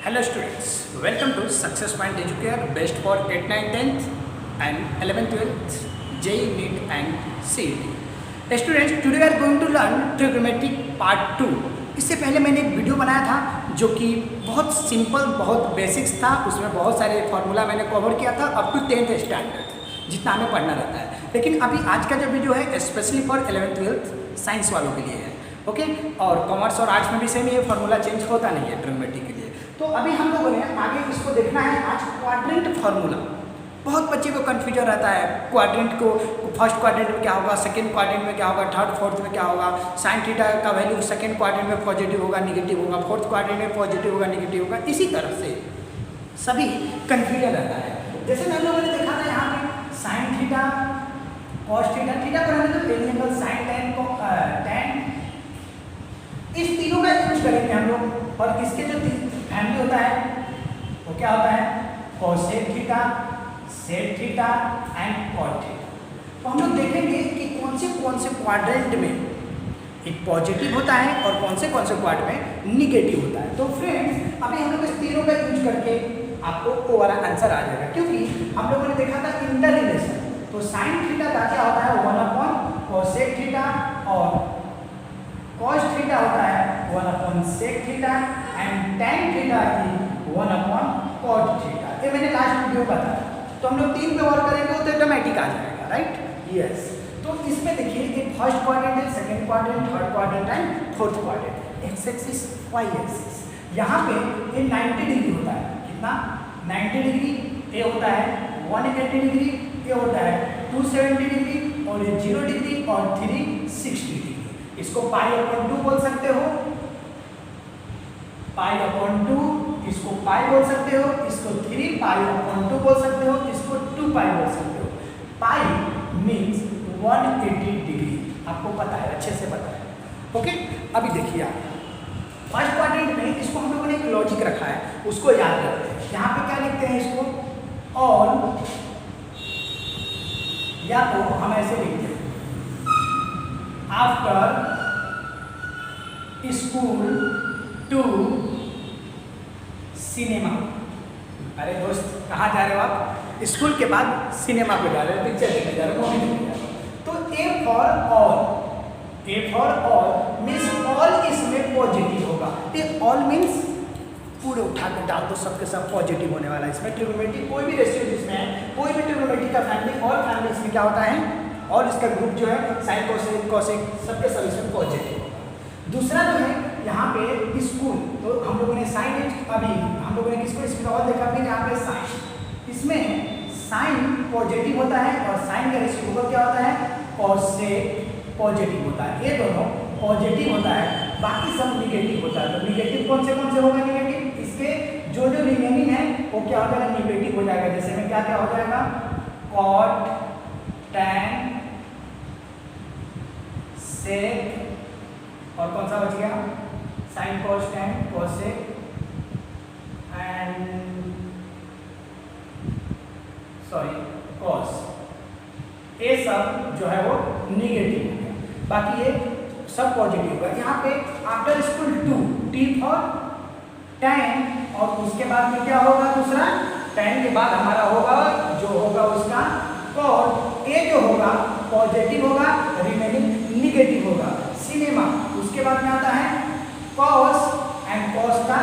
Hello students, welcome to Success Point Educare, best for 8th, 9th, 10th and 11th, 12th, JEE, NEET and CET. Students, today we are going to learn trigonometric part 2. इससे पहले मैंने एक video बनाया था जो कि बहुत simple, बहुत बेसिक्स था. उसमें बहुत सारे फार्मूला मैंने कवर किया था अप टू 10th स्टैंडर्ड जितना हमें पढ़ना रहता है. लेकिन अभी आज का जो वीडियो है specially for 11th, 12th science वालों के लिए है. ओके, और कॉमर्स और आर्ट्स में भी सेम ये फार्मूला चेंज होता नहीं है ट्रिग्नोमेट्री के लिए. तो अभी हम लोगों ने आगे इसको देखना है आज क्वाड्रेंट फार्मूला. बहुत बच्चे को कन्फ्यूजन रहता है क्वाड्रेंट को, फर्स्ट क्वाड्रेंट में क्या होगा, सेकंड क्वाड्रेंट में क्या होगा, थर्ड फोर्थ में क्या होगा, साइन थीटा का वैल्यू सेकंड क्वाड्रेंट में पॉजिटिव होगा निगेटिव होगा, फोर्थ क्वाड्रेंट में पॉजिटिव होगा निगेटिव होगा. इसी तरह से सभी कन्फ्यूजन रहता है. जैसे हम लोगों ने देखा था यहाँ पे sine theta, cos theta, theta पर हमें तो एंगल साइन टेन को टेन, इस तीनों का यूज करेंगे हम लोग. और इसके जो फैमिली होता है वो क्या होता है, cosec theta, sec theta and cot theta. तो हम लोग देखेंगे कि कौन से क्वाड्रेंट में एक पॉजिटिव होता है और कौन से क्वाड्रेंट में निगेटिव होता है. तो फ्रेंड्स अभी हम लोग इस तीनों का यूज करके आपको वो वाला आंसर आ जाएगा, क्योंकि हम लोगों ने देखा था इंटर रिलेशन. तो साइन थीटा का क्या होता है 1 कोसेक थीटा और cos थीटा होता है 1 sec theta and tan theta की 1 cot थीटा. ये मैंने लास्ट वीडियो बताया. तो हम लोग तीन पे वर्क करेंगे तो ऑटोमेटिक आ जाएगा, राइट. यस. तो इसमें देखिए ये फर्स्ट क्वाड्रेंट है, second quadrant, third quadrant and fourth quadrant. X axis, Y axis. यहाँ पे ये 90 डिग्री होता है. कितना 90 डिग्री. ये होता है 180 डिग्री, ये होता है 270 डिग्री और ये 0 डिग्री और 360 डिग्री. इसको पाई अपॉन 2 बोल सकते हो, पाई अपॉन 2, इसको पाई बोल सकते हो, इसको 3 पाई अपॉन 2 बोल सकते हो, इसको 2 पाई बोल सकते हो. पाई मींस 180 डिग्री. आपको पता है, अच्छे से पता है. ओके, अभी देखिए आप फर्स्ट क्वाड्रेंट में इसको हम लोगों ने एक लॉजिक रखा है, उसको याद करते हैं. यहाँ पे क्या लिखते हैं इसको, और या तो हम ऐसे लिखते हैं आफ्टर स्कूल टू सिनेमा. अरे दोस्त कहाँ जा रहे हो आप? स्कूल के बाद सिनेमा पे जा रहे हो, पिक्चर देखने जा रहे हो, मूवी देखने जा रहे हो. तो A for all, A for all means all इसमें पॉजिटिव होगा. ये ऑल मीन्स पूरे उठा के डाल दो, सबके सब पॉजिटिव होने वाला है. इसमें ट्रिग्नोमेट्री कोई भी रेशियो जिसमें है, कोई भी ट्रिग्नोमेट्री का फैमिली, ऑल फैमिली इसमें क्या होता है, और इसका ग्रुप जो है साइन कोसेक कॉसेक सबके सब इसमें पॉजिटिव होगा. दूसरा जो है यहाँ पे स्कूल, तो हम लोगों ने साइन, अभी हम लोगों ने किसको इसमें और देखा भी, यहाँ पे साइन, इसमें साइन पॉजिटिव होता है और साइन का रेशियो क्या होता है, कॉसेक पॉजिटिव होता है. ये दोनों पॉजिटिव होता है, बाकी सब निगेटिव होता है. तो निगेटिव कौन से होगा निगेटिव, इसके जो रिमेनिंग है वो क्या हो जाएगा, निगेटिव हो जाएगा. जैसे में क्या क्या हो जाएगा, कॉट, टैन, सेक और कौन सा बच गया, sine cos tan cosec and cos. ये सब जो है वो निगेटिव हो गया, बाकी ये सब पॉजिटिव होगा. यहाँ पे after school to, T for tan, और उसके बाद में क्या होगा, दूसरा टैन के बाद हमारा होगा जो होगा उसका कॉट. ए जो होगा पॉजिटिव होगा, रिमेनिंग निगेटिव होगा. सिनेमा, उसके बाद में आता है कॉस एंड कॉस का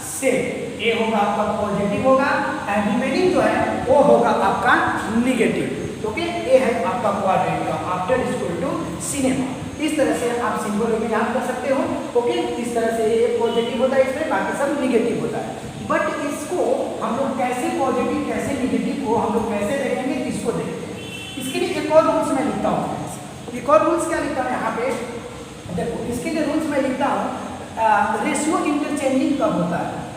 सेक. ए होगा आपका पॉजिटिव होगा एंड रिमेनिंग जो है वो होगा आपका निगेटिव. ओके, ये है आपका क्वाड्रेंट का आफ्टर स्कूल टू सिनेमा. इस तरह से आप सिंबल में याद कर सकते हो. ओके, इस तरह से ये पॉजिटिव होता है, इसमें बाकी सब निगेटिव होता है. बट इसको हम लोग कैसे पॉजिटिव कैसे निगेटिव को हम लोग कैसे देखेंगे, इसको देखते हैं. इसके लिए एक और रूल्स मैं लिखता हूँ. एक और रूल्स क्या लिखता हूँ यहाँ पे, देखो इसके लिए रूल्स मैं लिखता हूँ, रेशियो इंटरचेंजिंग कब होता है,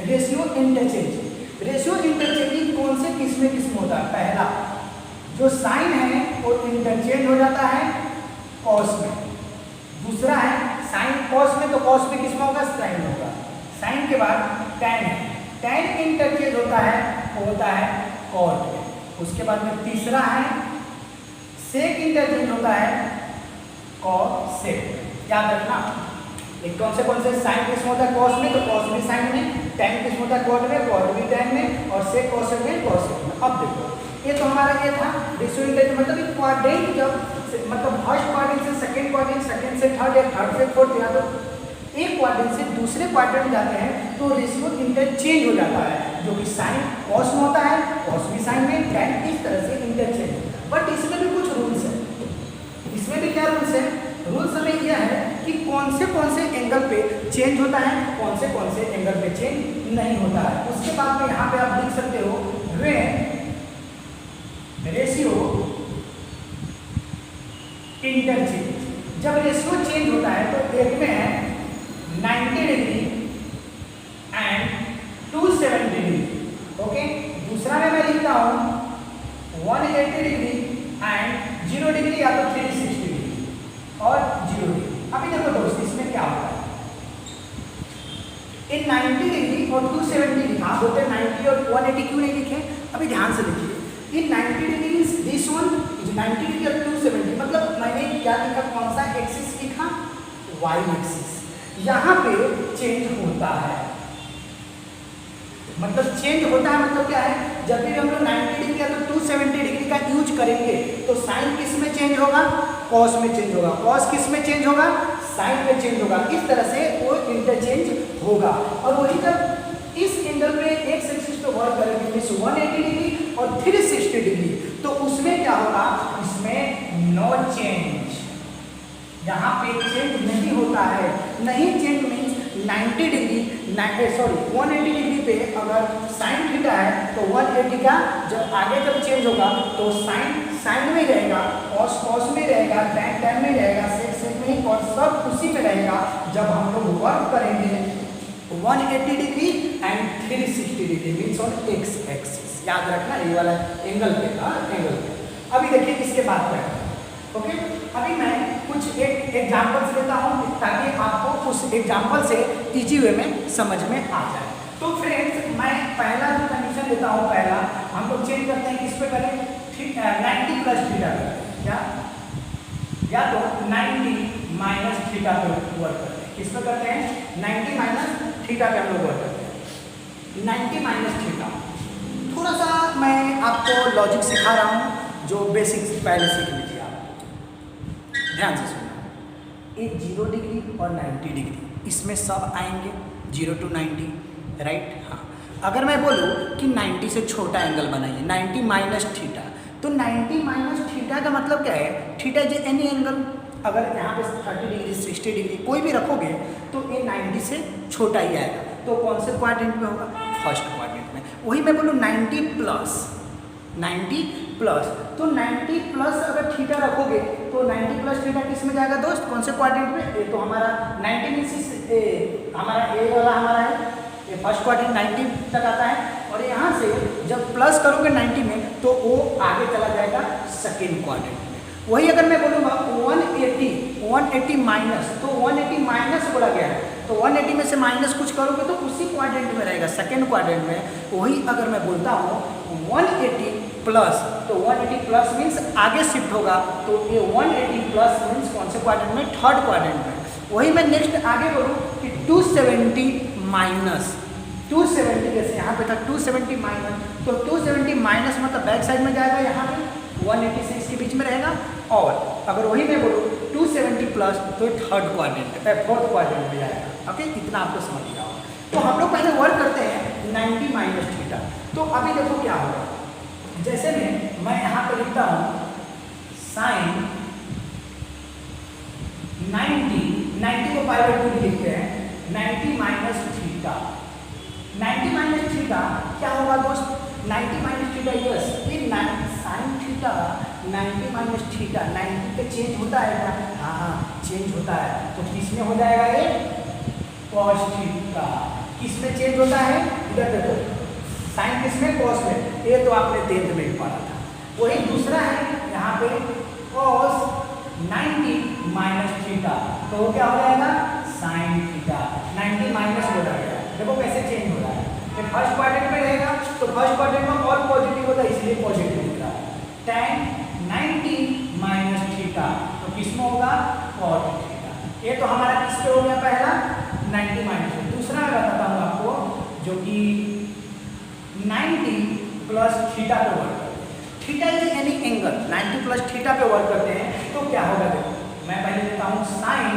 रेशियो इंटरचेंजिंग. रेशियो इंटरचेंजिंग कौन से किस्म होता है, पहला जो साइन है वो इंटरचेंज हो जाता है कॉस में. दूसरा है साइन कॉस में, तो कॉस में किसमें होगा, साइन होगा. साइन के बाद टैन है, टैन इंटरचेंज होता है, वो होता है कॉट में. उसके बाद में तीसरा है सेक इंटरचेंज होता है कॉस सेक। याद रखना कौन से साइन किस होता है कॉस में, तो कॉस भी साइन में, टैन किस होता है कॉट में, कॉट भी टैन में, और सेक कॉसेक में, कॉसेक में। अब देखो ये तो हमारा ये था रेशियो इंटरचेंज, मतलब क्वाड्रेंट जब मतलब फर्स्ट क्वाड्रेंट से सेकंड क्वाड्रेंट, सेकंड से थर्ड, या थर्ड से फोर्थ, या तो एक क्वाड्रेंट से दूसरे क्वाड्रेंट जाते हैं तो रेशियो इंटरचेंज हो जाता है, जो कि साइन कॉस में होता है, कॉस भी साइन में, टैन इस तरह से इंटरचेंज। बट इसमें भी कुछ रूल्स है, इसमें भी क्या रूल्स है, रूल्स हमें यह है कि कौन से एंगल पे चेंज होता है, कौन से एंगल पे चेंज नहीं होता है। उसके बाद में यहाँ पे आप लिख सकते हो व्हेन रेशियो इंटरचेंज, जब रेशियो चेंज होता है तो एक में है 90 डिग्री एंड 270 डिग्री, ओके। दूसरा में मैं लिखता हूँ 180 डिग्री एंड 0 डिग्री, या तो 360 डिग्री और 0 डिग्री। अभी देखो दोस्त इसमें क्या होता है, इन 90 डिग्री और 270 डिग्री, हाँ बोलते हैं 90 और 180 क्यों नहीं लिखे, अभी ध्यान से देखिए। इन 90 डिग्री दिस वन, 90 डिग्री और 270, मतलब मैंने क्या लिखा, कौन सा एक्सिस लिखा, वाई एक्सिस। यहाँ पे चेंज होता है, मतलब चेंज होता है मतलब क्या है, जब भी हम लोग 90 डिग्री या तो 270 डिग्री का यूज करेंगे तो साइन किस में चेंज होगा, कॉस में चेंज होगा, कॉस किस में चेंज होगा, साइन में चेंज होगा। इस तरह से वो इंटरचेंज होगा। और वही जब इस एंगल पे एक एक्सिस पे वर्क करेंगे, मींस 180 डिग्री और 360 डिग्री, तो उसमें क्या होगा, इसमें नो चेंज, यहाँ पे चेंज नहीं होता है। नहीं चेंज मीन्स 90 डिग्री 180 डिग्री पे अगर साइन थीटा है तो 180 का जब आगे जब चेंज होगा तो साइन में रहेगा, कॉस कॉस में रहेगा, टैन टैन में रहेगा, सेक सेक में, और सब उसी में रहेगा जब हम लोग वर्क करेंगे 180 degree and 360 degree means on x axis. याद रखना ये वाला एंगल पे, एंगल पे। अभी देखिए इसके बाद क्या है, ओके। अभी मैं कुछ एक एग्जाम्पल्स देता हूँ ताकि आपको उस एग्जाम्पल से इजी वे में समझ में आ जाए। तो फ्रेंड्स मैं पहला जो कंडीशन देता हूँ, पहला हम लोग चेंज करते हैं, किस पे करें, 90 प्लस थीटा या तो 90 माइनस थीटा पे वर्क करते हैं। किस पे करते हैं, 90 माइनस थीटा पे हम लोग वर्क करते हैं। 90 माइनस थीटा, थोड़ा सा मैं आपको लॉजिक सिखा रहा हूँ जो बेसिक्स पहले सीख लीजिए आप, ध्यान से सुनना। एक 0 डिग्री और 90 डिग्री, इसमें सब आएंगे 0 to 90, राइट। हाँ, अगर मैं बोलूँ कि 90 से छोटा एंगल बनाइए, 90 माइनस थीटा, तो 90 माइनस थीटा का मतलब क्या है, थीटा इज एनी एंगल। अगर यहाँ पे 30 डिग्री 60 डिग्री कोई भी रखोगे तो ये 90 से छोटा ही आएगा। तो कौन से क्वाड्रेंट में होगा, फर्स्ट क्वाड्रेंट में। वही मैं बोलूँ 90 प्लस, तो 90 प्लस अगर थीटा रखोगे तो 90 प्लस थीटा किस में जाएगा दोस्त, कौन से क्वाड्रेंट में, ये तो हमारा 90 मीन्स हमारा ए वाला हमारा है, ये फर्स्ट क्वाड्रेंट 90 तक आता है। और यहाँ से जब प्लस करोगे 90 में तो वो आगे चला जाएगा सेकेंड क्वाड्रेंट में। वही अगर मैं बोलूँगा 180 माइनस, तो 180 माइनस बोला गया है, तो 180 में से माइनस कुछ करोगे तो उसी क्वाड्रेंट में रहेगा, सेकेंड क्वाड्रेंट में। वही अगर मैं बोलता हूँ 180 प्लस, तो 180 प्लस मीन्स आगे शिफ्ट होगा, तो ये 180 प्लस मीन्स कौन से क्वाड्रेंट में, थर्ड क्वाड्रेंट में। वही मैं नेक्स्ट आगे बोलूँ कि 270 माइनस, 270 जैसे यहाँ पे था 270 माइनस, तो 270 माइनस मतलब बैक साइड में जाएगा, यहाँ पे 180 से इसके बीच में रहेगा। और अगर वही मैं बोलूँ 270 प्लस तो थर्ड क्वाड्रेंट, फोर्थ क्वाड्रेंट में जाएगा। ओके, इतना आपको समझ गया होगा। तो हम लोग पहले वर्क करते हैं 90 माइनस थीटा। तो अभी देखो क्या होगा, जैसे में मैं यहाँ पे लिखता हूँ साइन 90 को पाई/2 लिखते हैं, 90 माइनस थीटा। 90 माइनस थीटा क्या होगा दोस्त, 90 माइनस थीटा यस, ये साइन थीटा 90 माइनस थीटा, 90 पे चेंज होता है क्या, हाँ चेंज होता है। तो किसमें हो जाएगा ये, कॉस थीटा। किसमें चेंज होता है, इधर देखो, साइन किसमें, कॉस में। ये तो आपने 10th में ही पढ़ा था। वही दूसरा है यहाँ पे कॉस 90 माइनस थीटा, तो वो क्या हो जाएगा, साइन थीटा। 90 माइनस हो जाएगा, देखो कैसे चेंज हो रहा है। फिर फर्स्ट क्वाड्रेंट में रहेगा तो फर्स्ट क्वाड्रेंट में ऑल पॉजिटिव होता है, इसलिए पॉजिटिव दिख रहा है। tan 90 - cot theta. ये तो हमारा किस पे हो गया पहला 90 माइनस। दूसरा मैं बताता हूँ आपको जो कि 90 प्लस थीटा पे वर्क करते हैं। Theta is any angle 90 plus theta पे वर्क करते हैं तो क्या होगा देखो, मैं पहले देता हूँ साइन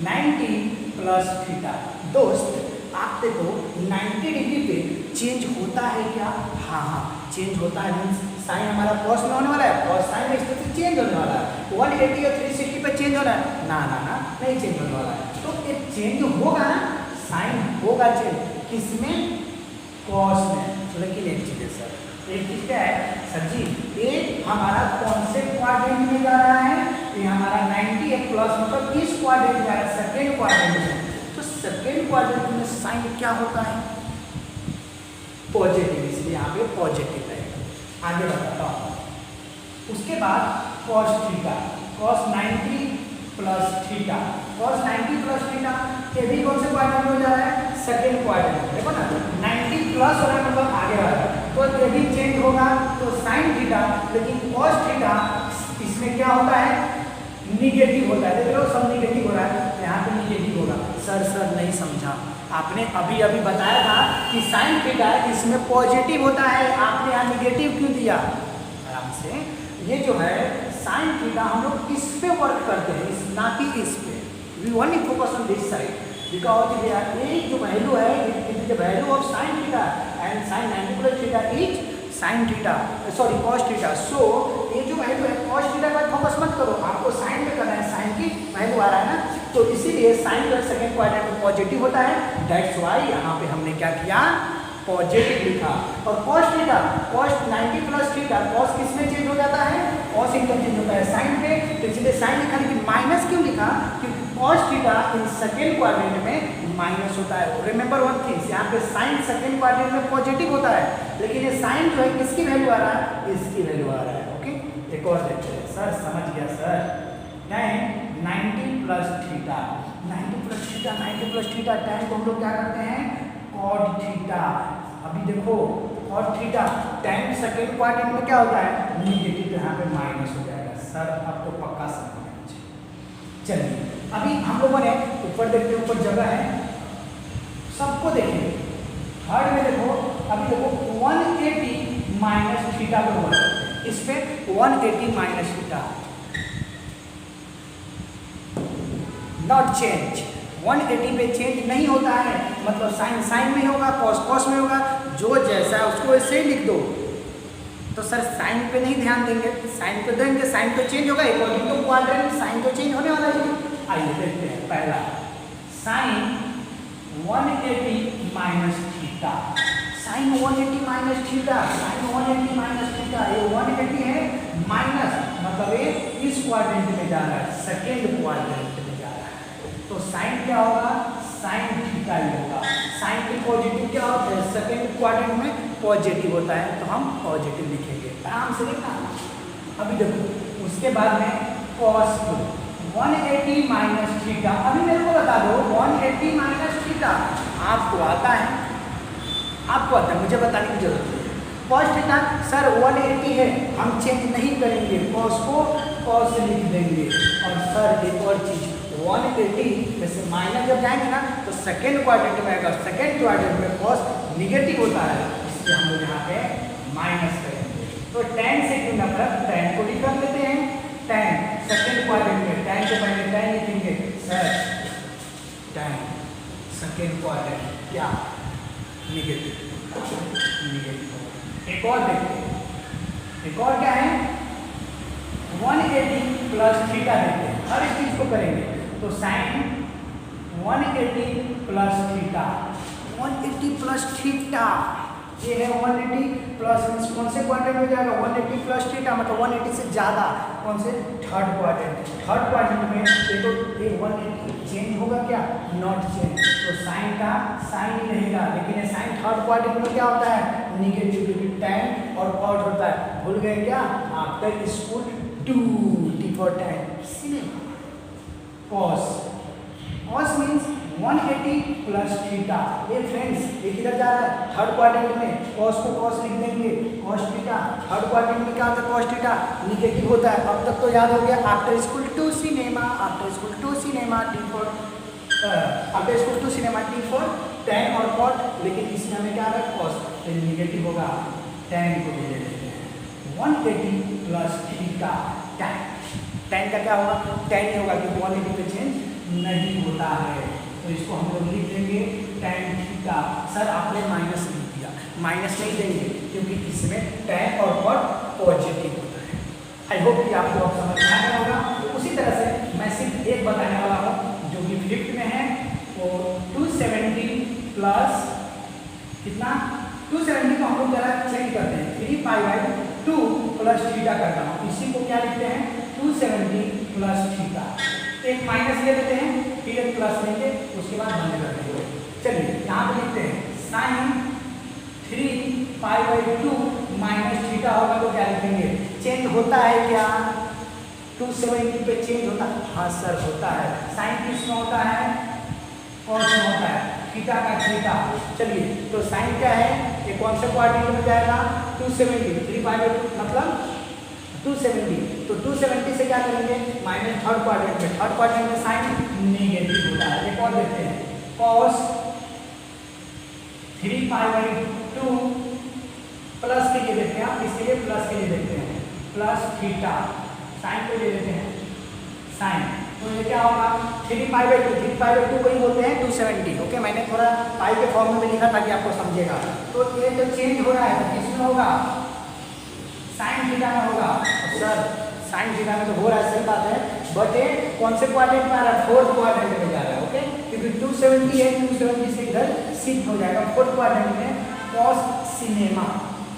90 प्लस थीटा। दोस्त आप देखो 90 डिग्री पे चेंज होता है क्या? हाँ हाँ चेंज होता है। मीन्स साइन हमारा कॉस में होने वाला है, कॉस साइन में स्थिति चेंज होने वाला है। 180 और 360 पे चेंज होना है? ना ना ना नहीं चेंज होने वाला है। तो एक चेंज होगा ना, साइन होगा चेंज किसमें? कॉस में। लेकिन एक चीज है सर, एक चीज क्या है सर जी, ये हमारा कौन से क्वाड्रेंट में जा रहा है? ये हमारा 90 प्लस मतलब इस क्वाड्रेंट में जा रहा है, सेकेंड क्वाड्रेंट में। तो सेकेंड क्वाड्रेंट में साइन क्या होता है? पॉजिटिव, इसलिए यहाँ पे पॉजिटिव रहेगा। आगे बताता हूँ। उसके बाद cos theta, cos 90 plus theta, cos 90 plus theta, ये भी कौन से क्वाड्रेंट में जा रहा है? Second quadrant. देखो ना 90 प्लस हो रहा है मतलब आगे आ रहा है, तो ये भी चेंज होगा तो साइन थीटा। लेकिन cos थीटा इसमें क्या होता है? निगेटिव होता है। देख लो सब निगेटिव हो रहा है, यहाँ पे निगेटिव होगा। सर नहीं समझा, आपने अभी अभी बताया था कि साइन थीटा इसमें पॉजिटिव होता है, आपने यहाँ निगेटिव क्यों दिया? आराम से, ये जो है साइन थीटा हम लोग इस पे वर्क करते हैं, ना कि इस पे। We only focus on this side because ये जो वैल्यू है it is the value of sine theta and sine 90 plus theta is sine theta, sorry cos theta. So ये जो वैल्यू है कॉस थीटा पर फोकस मत करो, आपको साइन पे करना है, साइन की वैल्यू आ रहा है ना, तो इसीलिए साइन का सेकंड क्वाड्रेंट में पॉजिटिव होता है। दैट्स व्हाई यहाँ पे हमने क्या किया? पॉजिटिव लिखा। और cos theta, cos 90 plus theta, cos किस में चेंज हो जाता है? cos इनकम चेंज होता है साइन पे, तो इसलिए साइन लिखा। लेकिन माइनस क्यों लिखा? क्योंकि cos theta in second quadrant में माइनस होता है। रिमेंबर वन थिंग, यहाँ पे साइन सेकेंड क्वाड्रेंट में पॉजिटिव होता है, लेकिन ये साइन जो है किसकी वैल्यू आ रहा है? इसकी वैल्यू आ रहा है। ओके, एक और देखते हैं। सर समझ गया sir. 90 plus theta, 90 plus theta, 90 plus theta, tan को हम लोग क्या करते हैं? cot theta. अभी देखो cot theta tan second quadrant में क्या होता है? निगेटिव, तो यहाँ पे माइनस हो जाएगा। सर अब तो पक्का समझ गए। चलिए अभी हम लोगों ने ऊपर देखते, ऊपर जगह है, सबको देखेंगे। थर्ड में देखो, अभी देखो 180 माइनस थीटा को वर्क, इस पे 180 माइनस थीटा नॉट चेंज। 180 पे चेंज नहीं होता है, मतलब साइन साइन में होगा, कॉस कॉस में होगा, जो जैसा है उसको वैसे ही लिख दो। तो सर साइन पे नहीं ध्यान देंगे, साइन पे देंगे, साइन तो चेंज होगा अकॉर्डिंग टू क्वाड्रेंट, साइन तो चेंज होने वाला है। आइए देखते हैं। पहला sine 180 minus theta, sine 180 minus theta, sine 180 minus theta, ये 180 है माइनस, मतलब ये इस क्वाड्रेंट में जा रहा है, सेकेंड क्वाड्रेंट में जा रहा है। तो साइन क्या होगा? साइन थीटा ही होगा। साइन की पॉजिटिव क्या होता है? सेकेंड क्वाड्रेंट में पॉजिटिव होता है, तो हम पॉजिटिव लिखेंगे। आराम से लिखना। अभी देखो उसके बाद में cos 180 माइनस थीटा। अभी मेरे को बता दो 180 माइनस थीटा आपको आता है? आपको आता है, मुझे बताने की जरूरत नहीं। cos थीटा सर 180 है, हम चेंज नहीं करेंगे, cos को cos से लिख देंगे। और सर एक और चीज, 180 में से माइनस जब जाएंगे ना तो सेकेंड क्वाड्रेंट में आएगा, सेकेंड क्वाड्रेंट में cos निगेटिव होता है, इसलिए हम लोग यहाँ पे माइनस करेंगे। तो tan से क्यों नफरत, tan को भी कर लेते हैं। tan सेकेंड क्वाड्रेंट में, tan से पहले tan लिखेंगे सर, tan सेकेंड क्वाड्रेंट क्या? Negative, negative. एक और देखते हैं, एक और क्या है? 180 प्लस थीटा देखते हैं, हर इस चीज को करेंगे। तो sine 180 plus theta, 180 plus theta, ये है 180 प्लस कौन से क्वाड्रेंट में जाएगा? 180 प्लस थीटा, मतलब 180 से ज़्यादा, कौन से? Third quadrant. थर्ड क्वाड्रेंट में ये तो ये 180 चेंज होगा क्या? Not change. तो साइन का साइन ही रहेगा, लेकिन ये साइन थर्ड क्वाड्रेंट में क्या होता है? निगेटिव, क्योंकि tan और cot होता है। भूल गए क्या? After school to T for tan, cinema. cos, cos means 180 plus theta. ये फ्रेंड्स ये किधर जा रहा है, थर्ड क्वाड्रेंट में, कॉस को कॉस लिख देंगे, कॉस थीटा। थर्ड क्वाड्रेंट में क्या होता है, कॉस थीटा निगेटिव होता है। अब तक तो याद हो गया, after school to cinema, after school to cinema, T for after school to cinema, T for tan और cot, लेकिन इसमें हमें क्या आ रहा है, cos, तो निगेटिव होगा, tan को ले लेते हैं 180 प्लस थीटा tan। tan का क्या होगा, tan ही होगा क्योंकि 180 पे चेंज नहीं होता है, तो इसको हम लोग लिख देंगे tan थीटा। सर आपने माइनस लिख दिया, माइनस नहीं देंगे क्योंकि इसमें tan और cot पॉजिटिव होता है। आई होप कि आपको अब समझ में आया होगा। उसी तरह से मैं सिर्फ एक बताने वाला हूँ जो कि फिफ्थ में है, वो 270 प्लस कितना, 270 को हम लोग जरा चेंज करते हैं, 3π/2 प्लस थीटा करता हूँ। इसी को क्या लिखते हैं, 270 प्लस थीटा। एक माइनस ले लेते हैं, फिर एक प्लस लेंगे, उसके बाद बंद कर देंगे। चलिए यहाँ पे लिखते हैं साइन 3π/2 माइनस थीटा होगा तो क्या लिखेंगे, चेंज होता है क्या, 270 पे चेंज होता है, हाँ सर होता है। साइन किसमें होता है, कॉस में होता है, थीटा का थीटा। चलिए तो साइन क्या है, ये कौन से क्वाड्रेंट में जाएगा, 270, 3π/2 मतलब 270, तो 270 से क्या करेंगे, माइनस थर्ड क्वाड्रेंट में, थर्ड क्वाड्रेंट में साइन नेगेटिव होता है। एक और देखते हैं, कॉस 3π/2 प्लस के लिए देखते हैं, आप इसके लिए प्लस के लिए देखते हैं, प्लस थीटा, साइन को ले लेते हैं साइन, तो ये क्या होगा 3π/2, 3π/2 को ही बोलते हैं 270। ओके, मैंने थोड़ा पाई के फॉर्म में लिखा ताकि आपको समझेगा। तो ये जो चेंज हो रहा है तो किसमें होगा, साइन थीटा में होगा। सर साइन थीटा में तो हो रहा है, सही बात है, बट ये कौन से क्वाड्रेंट में आ रहा है, फोर्थ क्वाड्रेंट में जा रहा है। ओके, क्योंकि 270 है, 270 से इधर शिफ्ट हो जाएगा फोर्थ क्वाड्रेंट में। कॉस सिनेमा,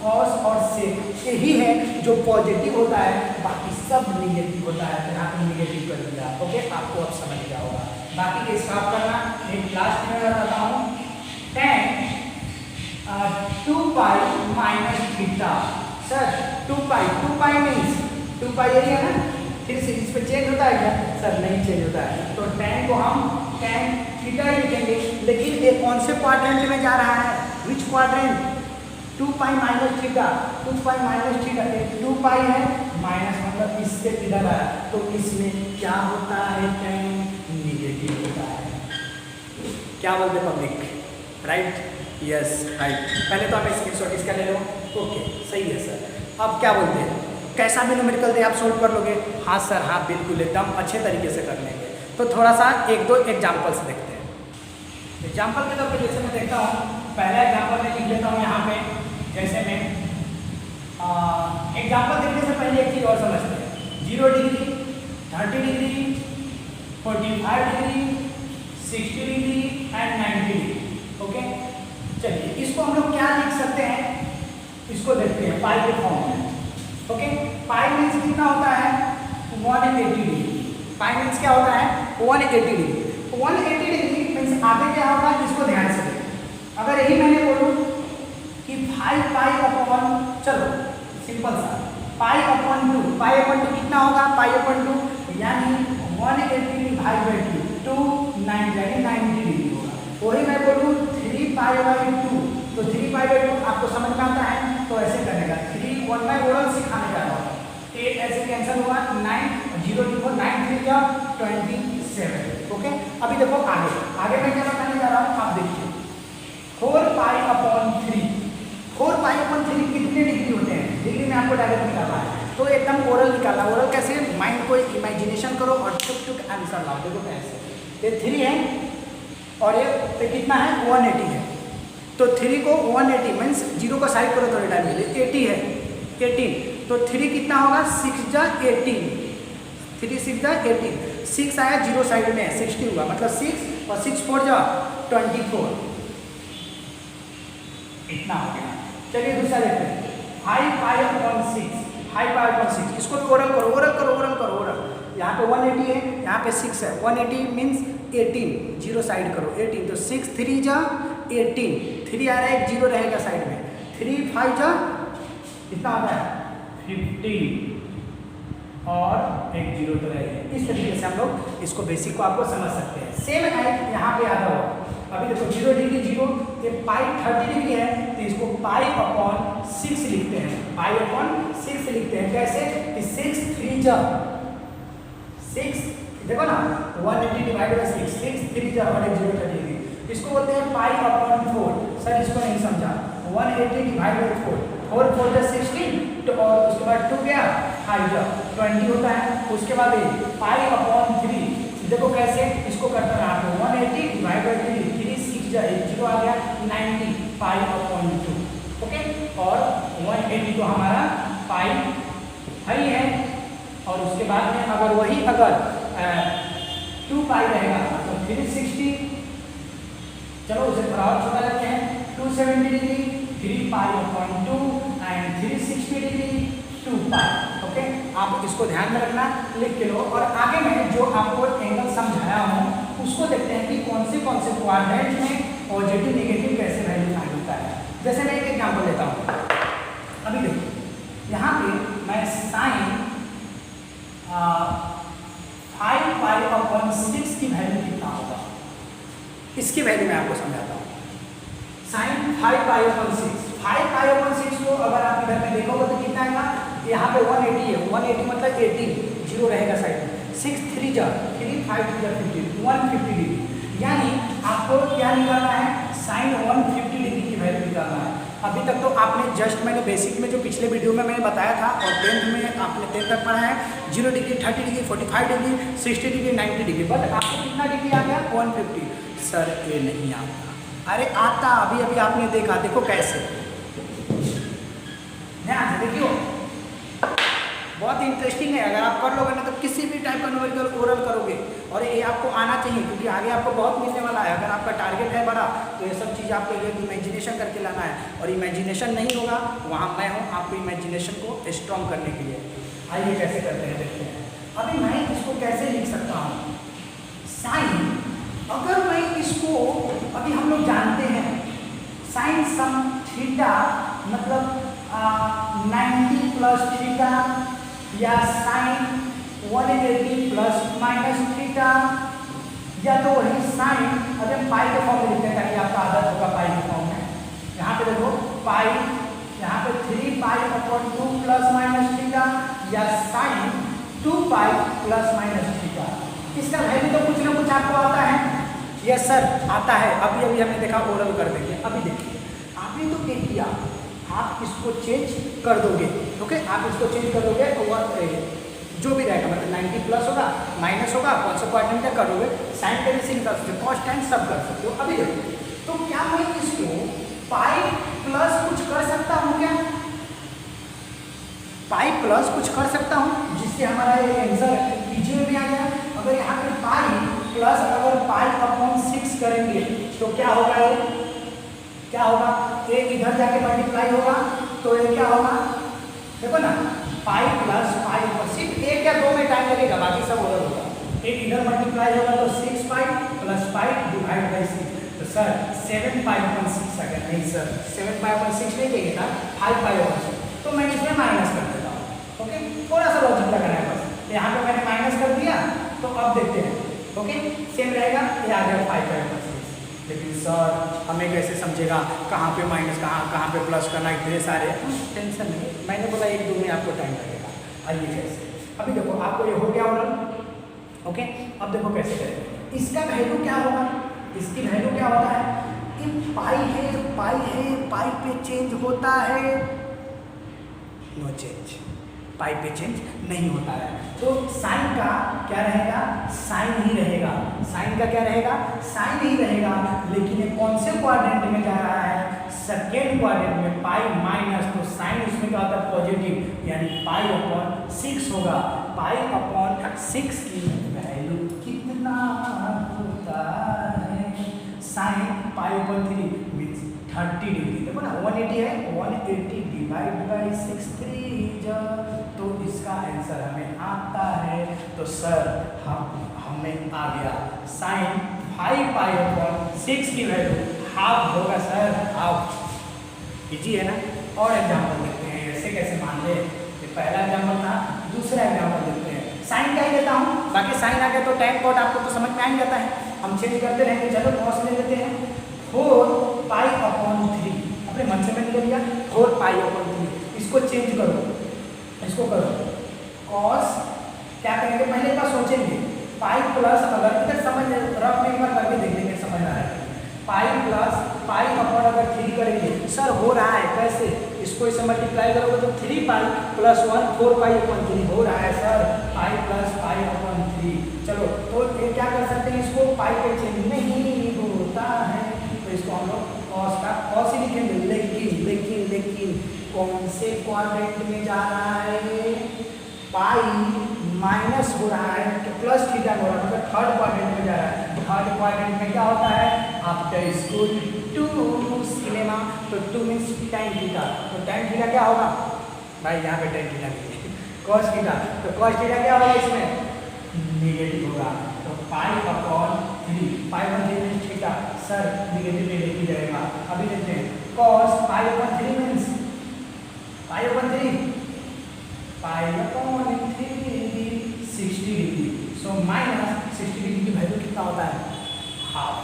कॉस और सेक यही है जो पॉजिटिव होता है, बाकी सब निगेटिव होता है। यहाँ पे निगेटिव कर दिया। ओके, आपको अब समझ गया होगा। बाकी के स्टॉप करना, एक लास्ट में बताता हूँ, tan 2π minus theta. Sir 2π means 2π यही है ना, फिर से इस पे चेंज होता है क्या, सर नहीं चेंज होता है, तो tan को हम tan थीटा लिखेंगे। लेकिन ये कौन से क्वाड्रेंट में जा रहा है, which quadrant, 2π minus theta, 2π minus theta, 2π है माइनस मतलब इससे इधर आया, तो इसमें क्या होता है, tan निगेटिव होता है। क्या बोलते पब्लिक, राइट, यस राइट। पहले तो हमें स्क्रीनशॉट इसका ले लो। ओके सही है सर। अब क्या बोलते हैं, कैसा भी न्यूमेरिकल दे आप सोल्व कर लोगे, हाँ सर हाँ बिल्कुल एकदम अच्छे तरीके से कर लेंगे। तो थोड़ा सा एक दो एग्जाम्पल्स देखते हैं। एग्जाम्पल के तौर पर जैसे मैं देखता हूँ, पहला एग्जाम्पल मैं लिख लेता हूँ यहाँ पे, जैसे मैं एग्जाम्पल देखने से पहले एक चीज़ और समझते हैं, 0 degree, 30 degree, 45 degree, 60 degree and 90 degree. Okay, चलिए इसको हम लोग क्या लिख सकते हैं, इसको देखते हैं पाई के फॉर्म में। ओके, पाई मीन्स कितना होता है, 180 डिग्री। पाई मीन्स क्या होता है, 180 डिग्री। 180 डिग्री मीन्स आगे क्या होगा, इसको ध्यान से देखें। अगर यही मैंने बोलूँ कि 5π/, चलो सिंपल सा, π/2, π/2 कितना होगा, π/2 यानी 180 डिवाइड 2 90 यानी 90 डिग्री होगा। वही मैं बोलूँ 3π/2, तो 3π/2 आपको समझ में आता है, तो ऐसे करने का 3 1 बाय ओरल सिखाने का होगा, 8 ऐसे कैंसिल हुआ, 9 0 देखो 9 3 क्या 27। ओके, अभी देखो आगे मैं क्या बताने जा रहा हूँ, आप देखिए 4π/3, 4π/3 कितने डिग्री होते हैं, डिग्री में आपको डायरेक्ट निकालना है, तो एकदम ओरल निकालना। ओरल कैसे, माइंड को इमेजिनेशन करो और टुक टुक आंसर लाओ। देखो कैसे, ये 3 है और ये कितना है 180 है, तो 3 को 180 मीन्स 0 को साइड करो थोड़े टाइम के लिए, 80 है 18, तो 3 कितना होगा 6 जा 18, 3 6 जा 18, 6 आया 0 साइड में 60 हुआ, मतलब 6 और 6 4 जा 24, इतना हो गया। चलिए दूसरा देखते हैं, 5π/6, 5π/6, इसको भी ओरल करो, ओरल करो, ओरल करो, ओरल। यहाँ पे 180 है, यहाँ पे 6 है, 180 मीन्स 18, 0 साइड करो 18, तो 6 3 जा 18, 3 आ रहा है, 0 रहेगा साइड में, 3 5 जा कितना आता है 15, और एक जीरो तो रहेगी। इस तरीके से हम लोग इसको बेसिक को आपको समझ सकते हैं। सेम है यहाँ पे आता हुआ, अभी देखो 0 डिग्री 0, ये पाई 30 डिग्री है तो इसको पाई अपॉन 6 लिखते हैं, पाई अपॉन 6 लिखते हैं। कैसे कि 6 3 जा 6, देखो ना 180 डिवाइड बाई 6, 6 3 जा और 0 30 डिग्री, इसको बोलते हैं पाई अपॉन 4। सर इसको नहीं समझा, 180 डिवाइड बाई 4, 4 4 जा 16 तो और उसके बाद 2 गया 5 जा 20 होता है। उसके बाद ये पाई अपॉन 3, देखो कैसे इसको करता है आपको 180 डिवाइड बाई 3, 3 6 जा 0 आ गया 90 पाई अपॉन 2। ओके, और 180 तो हमारा पाई ही है। और उसके बाद में अगर वही अगर 2 पाई रहेगा तो 360, चलो उसे थोड़ा और छोटा करते हैं, 270 degree 3 pi upon 2 and 360 degree 2 pi. Okay, आप इसको ध्यान में रखना, लिख के लो। और आगे मैं जो आपको एंगल समझाया हूँ उसको देखते हैं कि कौन से क्वाड्रेंट में पॉजिटिव नेगेटिव कैसे वैल्यू फाइंड होता है। जैसे मैं एक एग्जाम्पल लेता हूँ, अभी देखो यहाँ पे मैं साइन 5 पाई अपॉन 6 की वैल्यू कितना होगा, इसकी वैल्यू मैं आपको समझाता हूँ। Sine 5 pi upon 6, 5 pi upon 6 को अगर आप इधर में देखोगे तो कितना आएगा, यहाँ पे 180 है, 180 मतलब 80, जीरो रहेगा साइड में, 6 3 जा 3 5 3 जा 50, 150 डिग्री। यानी आपको क्या निकालना है, साइन 150 डिग्री की वैल्यू निकालना है। अभी तक तो आपने जस्ट मैंने बेसिक में जो पिछले वीडियो में मैंने बताया था और 10th में आपने 10th तक पढ़ा है 0 degree 30 degree 45 degree 60 degree 90 degree, but आपको कितना डिग्री आ गया 150। सर ये नहीं आता, अरे आता, अभी अभी आपने देखा, देखो कैसे, ध्यान से देखियो, बहुत इंटरेस्टिंग है। अगर आप कर लोगे ना तो किसी भी टाइप का न्यूमेरिकल ओरल करोगे और ये आपको आना चाहिए, क्योंकि आगे आपको बहुत मिलने वाला है। अगर आपका टारगेट है बड़ा तो ये सब चीज़ आपको इमेजिनेशन करके लाना है, और इमेजिनेशन नहीं होगा वहाँ मैं हूँ आपको इमेजिनेशन को स्ट्रॉन्ग करने के लिए। आइए कैसे करते हैं देखते हैं। अभी मैं इसको कैसे लिख सकता हूँ, साइन, अगर मैं इसको, अभी हम लोग जानते हैं साइन सम थीटा मतलब 90 प्लस थीटा या साइन 180 प्लस माइनस थीटा, या तो वही साइन, अगर पाई के फॉर्म में लिखते हैं ताकि आपका आदत होगा पाई के फॉर्म में। यहाँ पे देखो पाई, यहाँ पे 3 pi upon 2 plus minus theta, या sine 2 pi plus minus theta. इसका वैल्यू तो कुछ ना कुछ आपको आता है। यस सर आता है, अभी अभी हमने देखा ओरल कर देंगे। अभी देखिए आपने तो क्या किया, आप इसको चेंज कर दोगे। ओके, आप इसको चेंज कर दोगे तो जो भी रहेगा मतलब 90 प्लस होगा माइनस होगा, कौन सा क्वाड्रेंट कर दोगे, साइन का भी कर सकते हो, कॉस टेन सब कर सकते हो। अभी देखो तो क्या मैं इसको पाई प्लस कुछ कर सकता हूँ क्या, पाई प्लस कुछ कर सकता हूँ जिससे हमारा ये आंसर पीछे में भी आ जाए। अगर यहाँ पे पाई प्लस अगर पाई अपॉन 6 करेंगे तो क्या होगा, ये क्या होगा, एक इधर जाके मल्टीप्लाई होगा तो ये क्या होगा, देखो ना पाई प्लस पाई, सिर्फ एक या दो में टाइम लगेगा, बाकी सब ओरल होगा। एक इधर मल्टीप्लाई होगा तो 6 pi plus pi divide by 6, तो सर 7 पाई अपॉन 6 अगर नहीं सर 7 पाई अपॉन 6 नहीं चाहिए था, 5 पाई अपॉन 6, तो मैं इसमें माइनस कर देता हूँ। ओके, थोड़ा सा लॉजिक लगाना है बस, यहाँ पे मैंने माइनस कर दिया तो अब देखते हैं। ओके, सेम रहेगा, ये आ गया 5 पाई अपॉन 6। लेकिन सर हमें कैसे समझेगा कहाँ पे माइनस कहाँ पे प्लस करना, इतने सारे, टेंशन नहीं, मैंने बोला एक दो में आपको टाइम लगेगा। आइए कैसे, अभी देखो आपको ये हो गया ओरल। ओके, अब देखो कैसे करें, इसका वैल्यू क्या होगा, इसकी वैल्यू क्या होता है, कि पाई है पाई पे चेंज होता है, नो चेंज, पाई पे चेंज नहीं होता है। तो साइन का क्या रहेगा, साइन ही रहेगा, साइन का क्या रहेगा, साइन ही रहेगा। लेकिन ये कौन से क्वाड्रेंट में जा रहा है, सेकेंड क्वाड्रेंट में, पाई माइनस, तो साइन उसमें क्या होता है पॉजिटिव, यानी पाई अपॉन 6 होगा। पाई अपॉन 6 की वैल्यू कितना होता है, sine pi upon 3 means 30 degree. देखो ना 180 है, 180 डिवाइड बाई 6 3 जा, तो इसका आंसर हमें आता है। तो सर हमें आ गया साइन 5 पाई अपॉन 6 की वैल्यू हाफ होगा सर, हाफ। इजी है ना। और एग्जाम्पल देखते हैं, ऐसे कैसे मान ले, पहला एग्जाम्पल था दूसरा एग्जाम्पल देखते हैं। साइन क्या ही लेता हूँ, बाकी साइन आ गया तो tan cot आपको तो समझ में आ ही जाता है, हम चेंज करते रहेंगे। चलो cos ले लेते हैं 4π/3, अपने मन से मैंने ले लिया 4π/3, इसको चेंज करो, इसको करो cos, क्या करेंगे पहले एक बार सोचेंगे, पाई प्लस, अगर इधर समझ रफ में एक बार करके देख लेंगे, समझ आ रहा है, पाई प्लस पाई अपॉन अगर 3 करेंगे सर हो रहा है कैसे, इसको इसे मल्टीप्लाई करोगे तो 3π + 1 4π/3 हो रहा है sir, pi plus pi upon 3। चलो तो ये क्या कर सकते हैं, इसको पाई पे चेंज नहीं होता है तो इसको हम लोग cos का cos ही लिखेंगे, लेकिन लेकिन लेकिन कौन से क्वाड्रेंट में जा रहा है, पाई माइनस हो रहा है तो प्लस थीटा हो रहा है, मतलब थर्ड क्वाड्रेंट में जा रहा है। थर्ड क्वाड्रेंट में क्या होता है, आफ्टर स्कूल 2 सिनेमा, तो 2 मीन्स tan थीटा, तो tan थीटा क्या होगा भाई, यहाँ पे tan थीटा नहीं है, cos थीटा, तो cos थीटा क्या होगा इसमें नेगेटिव होगा, तो π/3, π/3 थीटा सर नेगेटिव नेगेटिव जाएगा। अभी देखते हैं cos π/3 means π/3 60 degree, so minus 60 degree की वैल्यू कितना होता है, हाफ,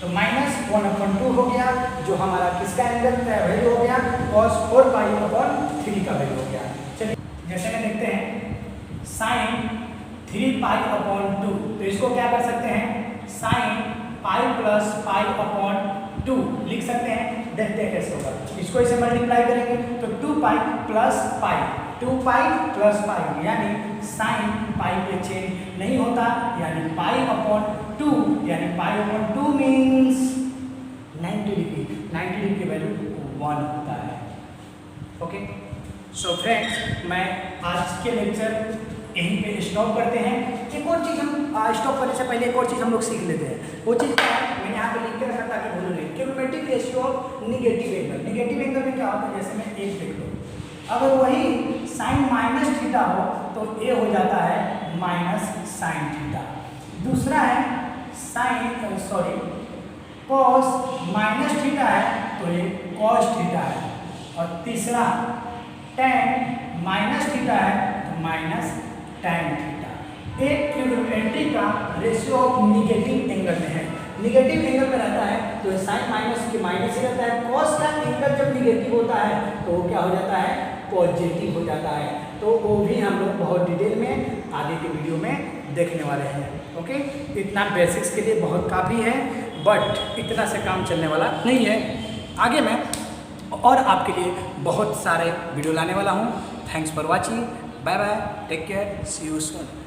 तो -1/2 हो गया, जो हमारा किसका एंगल वैल्यू हो गया, cos 4π/3 का वैल्यू हो गया। चलिए जैसे में देखते हैं sin 3π/2, तो इसको क्या कर सकते हैं, sin π + π/2 लिख सकते हैं, देखते हैं कैसे होगा, इसको इसे मल्टीप्लाई करेंगे तो 2π + π, 2π + π यानी साइन पाई पे चेंज नहीं होता, यानी π/2, यानी π/2 मीन्स 90 डिग्री, 90 डिग्री की वैल्यू 1 होता है। ओके सो फ्रेंड्स, मैं आज के लेक्चर यहीं पे स्टॉप करते हैं। एक और चीज़ हम स्टॉप करने से पहले एक और चीज़ हम लोग सीख लेते हैं, वो चीज़ क्या है, मैंने यहाँ पे लिख के रखा ताकि भूल नहीं, trigonometric ratio of negative angle. Negative angle में क्या होता है, जैसे मैं एक देख लो, अगर वही साइन माइनस थीटा हो तो ए हो जाता है माइनस साइन थीटा, दूसरा है साइन कॉस माइनस थीटा है तो ये कॉस थीटा है, और तीसरा टेन माइनस थीटा है तो माइनस टेन थीटा। एक ट्रिग्नोमेट्री का रेशियो ऑफ नेगेटिव एंगल में है, नेगेटिव एंगल में रहता है तो साइन माइनस के माइनस ही रहता है, कॉस का एंगल जब नेगेटिव होता है तो वो क्या हो जाता है, पॉजिटिव हो जाता है। तो वो भी हम लोग बहुत डिटेल में आगे के वीडियो में देखने वाले हैं। ओके, इतना बेसिक्स के लिए बहुत काफ़ी है, बट इतना से काम चलने वाला नहीं है, आगे मैं और आपके लिए बहुत सारे वीडियो लाने वाला हूँ। Thanks for watching, bye bye, take care, see you soon.